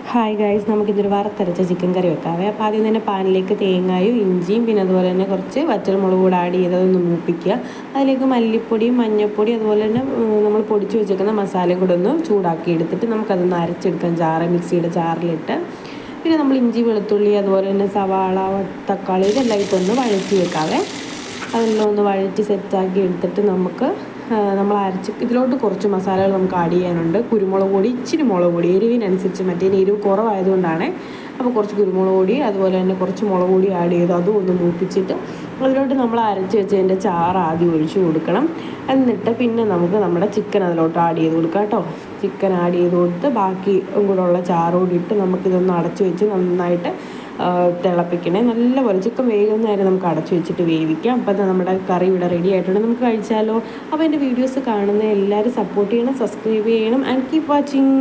Hi guys, നമുക്കിതൊരു വറുത്തരച്ച chicken കറി വെക്കാവേ. അപ്പോൾ ആദ്യം തന്നെ പാനിലേക്ക് തേങ്ങയും ഇഞ്ചിയും പിന്നെ അതുപോലെ തന്നെ കുറച്ച് വറ്റൽമുളക് കൂടെ ആഡ് ചെയ്തതൊന്ന് മൂപ്പിക്കുക. അതിലേക്ക് മല്ലിപ്പൊടിയും മഞ്ഞൾപ്പൊടിയും അതുപോലെ തന്നെ നമ്മൾ പൊടിച്ച് വെച്ചേക്കുന്ന മസാലയും കൂടെ ഒന്ന് ചൂടാക്കി എടുത്തിട്ട് നമുക്കതൊന്ന് അരച്ചെടുക്കാം. മിക്സിയുടെ ജാറിലിട്ട് പിന്നെ നമ്മൾ ഇഞ്ചി വെളുത്തുള്ളി അതുപോലെ തന്നെ സവാള തക്കാളി ഇതെല്ലാം ഇട്ടൊന്ന് വഴറ്റി വെക്കാവേ. അതെല്ലാം ഒന്ന് വഴറ്റി സെറ്റാക്കി എടുത്തിട്ട് നമ്മൾ അരച്ച് ഇതിലോട്ട് കുറച്ച് മസാലകൾ നമുക്ക് ആഡ് ചെയ്യാനുണ്ട്. കുരുമുളക് പൊടി, ഇച്ചിരി മുളക് പൊടി, എരിവിനനുസരിച്ച് മറ്റേ എരിവ് കുറവായതുകൊണ്ടാണ്. അപ്പോൾ കുറച്ച് കുരുമുളക് പൊടി അതുപോലെ തന്നെ കുറച്ച് മുളക് പൊടി ആഡ് ചെയ്ത് അതും ഒന്ന് മൂപ്പിച്ചിട്ട് അതിലോട്ട് നമ്മൾ അരച്ച് വെച്ചതിൻ്റെ ചാറ് ആദ്യം ഒഴിച്ച് കൊടുക്കണം. എന്നിട്ട് പിന്നെ നമുക്ക് നമ്മുടെ ചിക്കൻ അതിലോട്ട് ആഡ് ചെയ്ത് കൊടുക്കാം കേട്ടോ. ചിക്കൻ ആഡ് ചെയ്ത് കൊടുത്ത് ബാക്കി കൂടെ ഉള്ള ചാറ് കൂടി ഇട്ട് നമുക്കിതൊന്ന് അടച്ച് വെച്ച് നന്നായിട്ട് തിളപ്പിക്കണേ. നല്ലപോലെ ചിക്കൻ വേകുന്ന നേരം നമുക്ക് അടച്ചു വെച്ചിട്ട് വേവിക്കാം. അപ്പോൾ നമ്മുടെ കറി ഇവിടെ റെഡി ആയിട്ടുണ്ട്, നമുക്ക് കഴിച്ചാലോ. അപ്പോൾ എൻ്റെ വീഡിയോസ് കാണുന്ന എല്ലാവരും സപ്പോർട്ട് ചെയ്യണം, സബ്സ്ക്രൈബ് ചെയ്യണം ആൻഡ് കീപ് വാച്ചിങ്.